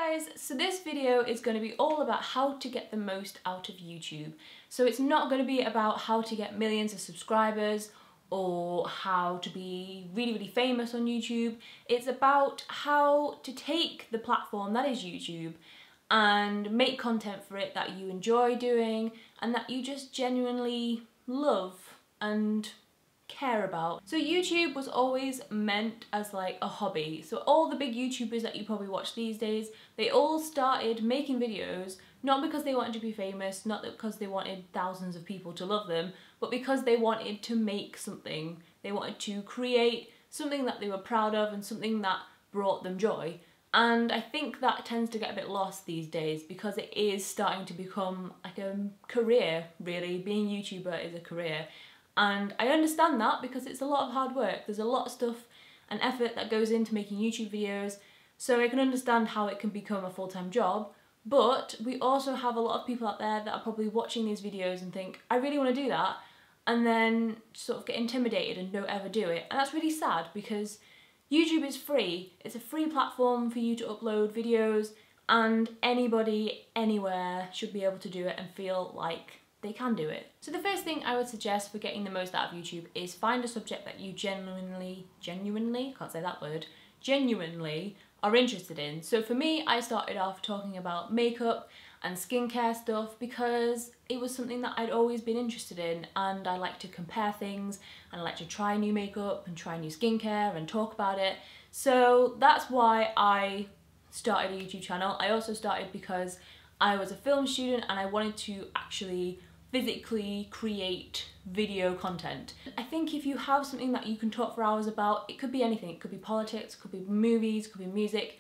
guys, so this video is going to be all about how to get the most out of YouTube. So it's not going to be about how to get millions of subscribers or how to be really famous on YouTube. It's about how to take the platform that is YouTube and make content for it that you enjoy doing and that you just genuinely love and care about. So YouTube was always meant as like a hobby. So all the big YouTubers that you probably watch these days, they all started making videos not because they wanted to be famous, not because they wanted thousands of people to love them, but because they wanted to make something. They wanted to create something that they were proud of and something that brought them joy. And I think that tends to get a bit lost these days because it is starting to become like a career, really. Being a YouTuber is a career. And I understand that because it's a lot of hard work. There's a lot of stuff and effort that goes into making YouTube videos, so I can understand how it can become a full-time job. But we also have a lot of people out there that are probably watching these videos and think, I really want to do that, and then sort of get intimidated and don't ever do it. And that's really sad because YouTube is free. It's a free platform for you to upload videos, and anybody, anywhere should be able to do it and feel like they can do it. So the first thing I would suggest for getting the most out of YouTube is find a subject that you genuinely are interested in. So for me, I started off talking about makeup and skincare stuff because it was something that I'd always been interested in, and I like to compare things and I like to try new makeup and try new skincare and talk about it. So that's why I started a YouTube channel. I also started because I was a film student and I wanted to actually physically create video content. I think if you have something that you can talk for hours about, it could be anything. It could be politics, it could be movies, it could be music.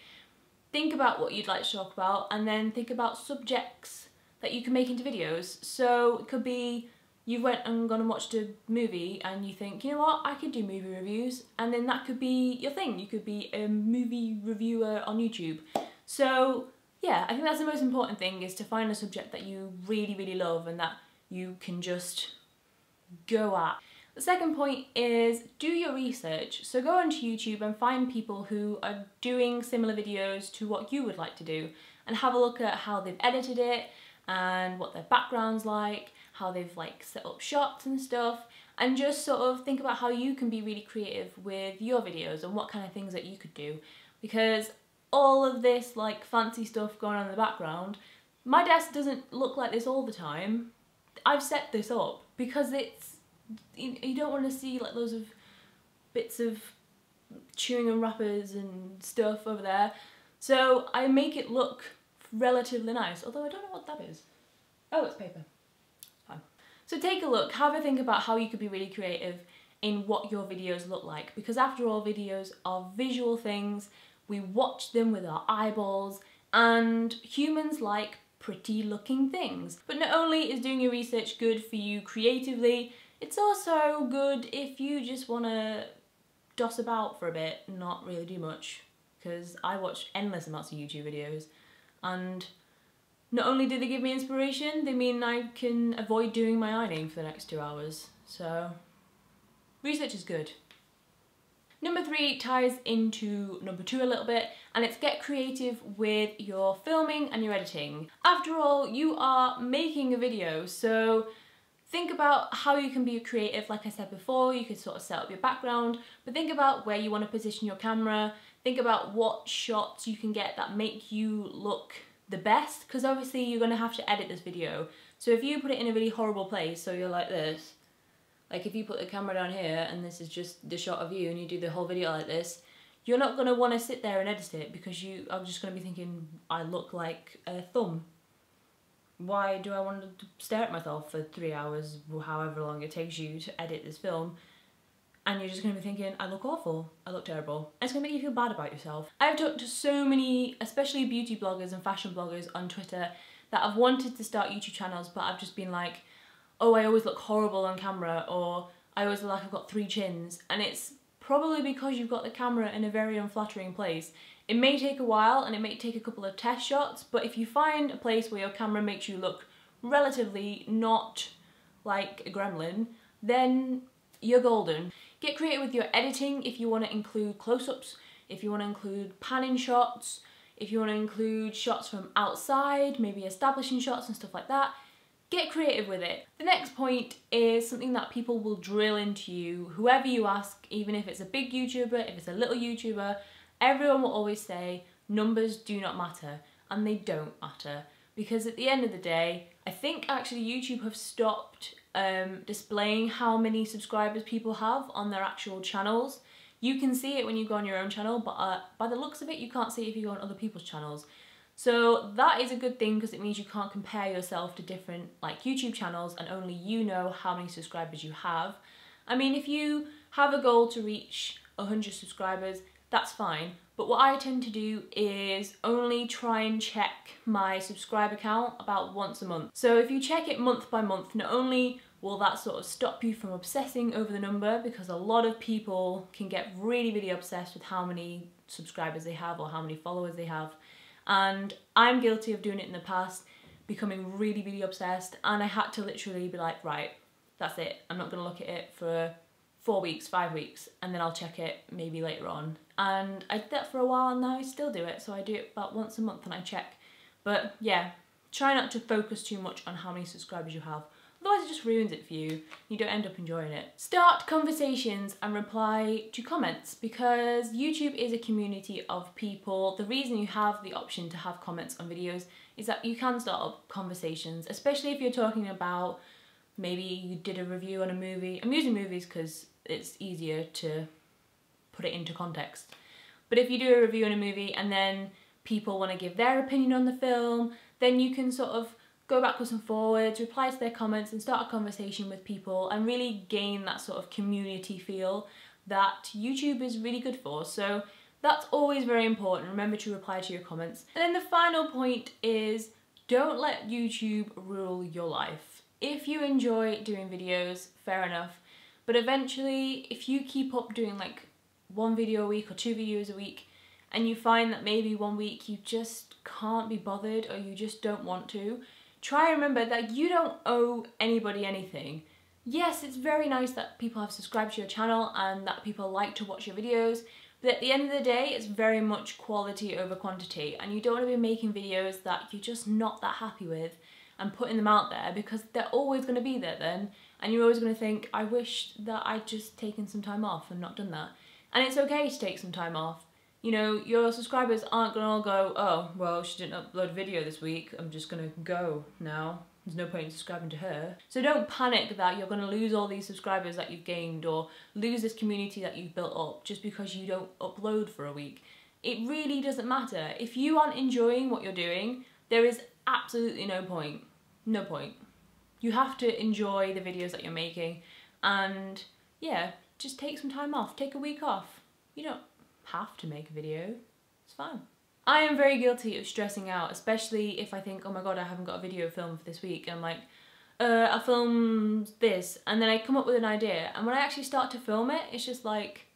Think about what you'd like to talk about and then think about subjects that you can make into videos. So it could be you went and gone and watched a movie and you think, you know what, I could do movie reviews, and then that could be your thing. You could be a movie reviewer on YouTube. So yeah, I think that's the most important thing, is to find a subject that you really love and that you can just go at. The second point is do your research. So go onto YouTube and find people who are doing similar videos to what you would like to do and have a look at how they've edited it and what their background's like, how they've like set up shots and stuff, and just sort of think about how you can be really creative with your videos and what kind of things that you could do. Because all of this like fancy stuff going on in the background, my desk doesn't look like this all the time. I've set this up because it's, you don't want to see like loads of bits of chewing gum wrappers and stuff over there. So I make it look relatively nice, although I don't know what that is. Oh, it's paper. Fine. So take a look, have a think about how you could be really creative in what your videos look like, because after all, videos are visual things. We watch them with our eyeballs, and humans like pretty looking things. But not only is doing your research good for you creatively, it's also good if you just want to doss about for a bit and not really do much, because I watch endless amounts of YouTube videos, and not only do they give me inspiration, they mean I can avoid doing my ironing for the next 2 hours. So research is good. Number 3 ties into number 2 a little bit, and it's get creative with your filming and your editing. After all, you are making a video, so think about how you can be creative. Like I said before, you could sort of set up your background, but think about where you want to position your camera, think about what shots you can get that make you look the best, because obviously you're going to have to edit this video. So if you put it in a really horrible place, so you're like this, like if you put the camera down here and this is just the shot of you and you do the whole video like this, you're not going to want to sit there and edit it because you are just going to be thinking, I look like a thumb. Why do I want to stare at myself for 3 hours, however long it takes you to edit this film? And you're just going to be thinking, I look awful, I look terrible. And it's going to make you feel bad about yourself. I've talked to so many, especially beauty bloggers and fashion bloggers on Twitter, that have wanted to start YouTube channels, but I've just been like, oh, I always look horrible on camera, or I always look like I've got 3 chins. And it's probably because you've got the camera in a very unflattering place. It may take a while and it may take a couple of test shots, but if you find a place where your camera makes you look relatively not like a gremlin, then you're golden. Get creative with your editing if you want to include close-ups, if you want to include panning shots, if you want to include shots from outside, maybe establishing shots and stuff like that, get creative with it. The next point is something that people will drill into you, whoever you ask, even if it's a big YouTuber, if it's a little YouTuber, everyone will always say numbers do not matter, and they don't matter. Because at the end of the day, I think actually YouTube have stopped displaying how many subscribers people have on their actual channels. You can see it when you go on your own channel, but by the looks of it, you can't see it if you go on other people's channels. So that is a good thing because it means you can't compare yourself to different like YouTube channels and only you know how many subscribers you have. I mean, if you have a goal to reach 100 subscribers, that's fine. But what I tend to do is only try and check my subscriber count about once a month. So if you check it month by month, not only will that sort of stop you from obsessing over the number, because a lot of people can get really, really obsessed with how many subscribers they have or how many followers they have. And I'm guilty of doing it in the past, becoming really, really obsessed, and I had to literally be like, right, that's it. I'm not gonna look at it for 4 weeks, 5 weeks, and then I'll check it maybe later on. And I did that for a while and now I still do it. So I do it about once a month and I check. But yeah, try not to focus too much on how many subscribers you have. Otherwise it just ruins it for you. You don't end up enjoying it. Start conversations and reply to comments, because YouTube is a community of people. The reason you have the option to have comments on videos is that you can start up conversations, especially if you're talking about maybe you did a review on a movie. I'm using movies because it's easier to put it into context. But if you do a review on a movie and then people want to give their opinion on the film, then you can sort of go backwards and forwards, reply to their comments and start a conversation with people and really gain that sort of community feel that YouTube is really good for. So that's always very important. Remember to reply to your comments. And then the final point is don't let YouTube rule your life. If you enjoy doing videos, fair enough. But eventually, if you keep up doing like 1 video a week or 2 videos a week, and you find that maybe 1 week you just can't be bothered or you just don't want to, try and remember that you don't owe anybody anything. Yes, it's very nice that people have subscribed to your channel and that people like to watch your videos, but at the end of the day, it's very much quality over quantity, and you don't want to be making videos that you're just not that happy with and putting them out there, because they're always going to be there then, and you're always going to think, I wish that I'd just taken some time off and not done that. And it's okay to take some time off. You know, your subscribers aren't going to all go, oh, well, she didn't upload a video this week, I'm just going to go now. There's no point in subscribing to her. So don't panic that you're going to lose all these subscribers that you've gained or lose this community that you've built up just because you don't upload for a week. It really doesn't matter. If you aren't enjoying what you're doing, there is absolutely no point. No point. You have to enjoy the videos that you're making, and yeah, just take some time off. Take a week off. You don't have to make a video. It's fine. I am very guilty of stressing out, especially if I think, oh my god, I haven't got a video filmed for this week, and I'm like, I'll film this, and then I come up with an idea, and when I actually start to film it, it's just like,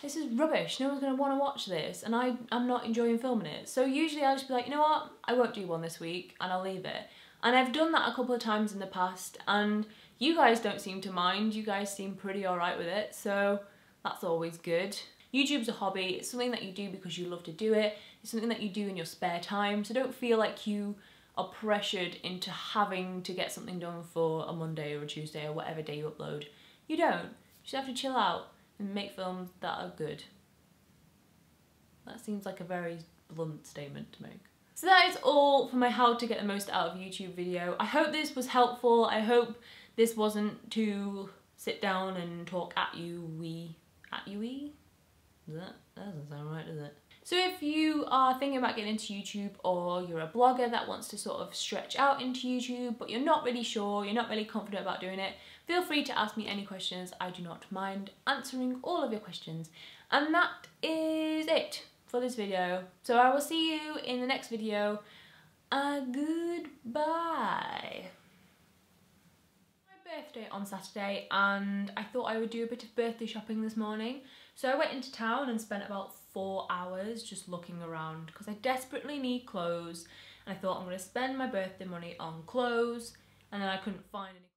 this is rubbish, no one's going to want to watch this, and I'm not enjoying filming it. So usually I'll just be like, you know what, I won't do one this week, and I'll leave it. And I've done that a couple of times in the past, and you guys don't seem to mind. You guys seem pretty alright with it, so that's always good. YouTube's a hobby. It's something that you do because you love to do it. It's something that you do in your spare time, so don't feel like you are pressured into having to get something done for a Monday or a Tuesday or whatever day you upload. You don't. You just have to chill out and make films that are good. That seems like a very blunt statement to make. So that is all for my how to get the most out of YouTube video. I hope this was helpful. I hope this wasn't to sit down and talk at you-y. At you-y? That doesn't sound right, does it? So if you are thinking about getting into YouTube, or you're a blogger that wants to sort of stretch out into YouTube, but you're not really sure, you're not really confident about doing it, feel free to ask me any questions. I do not mind answering all of your questions. And that is it for this video. So I will see you in the next video. Goodbye. My birthday on Saturday, and I thought I would do a bit of birthday shopping this morning. So I went into town and spent about 4 hours just looking around because I desperately need clothes, and I thought I'm going to spend my birthday money on clothes, and then I couldn't find any.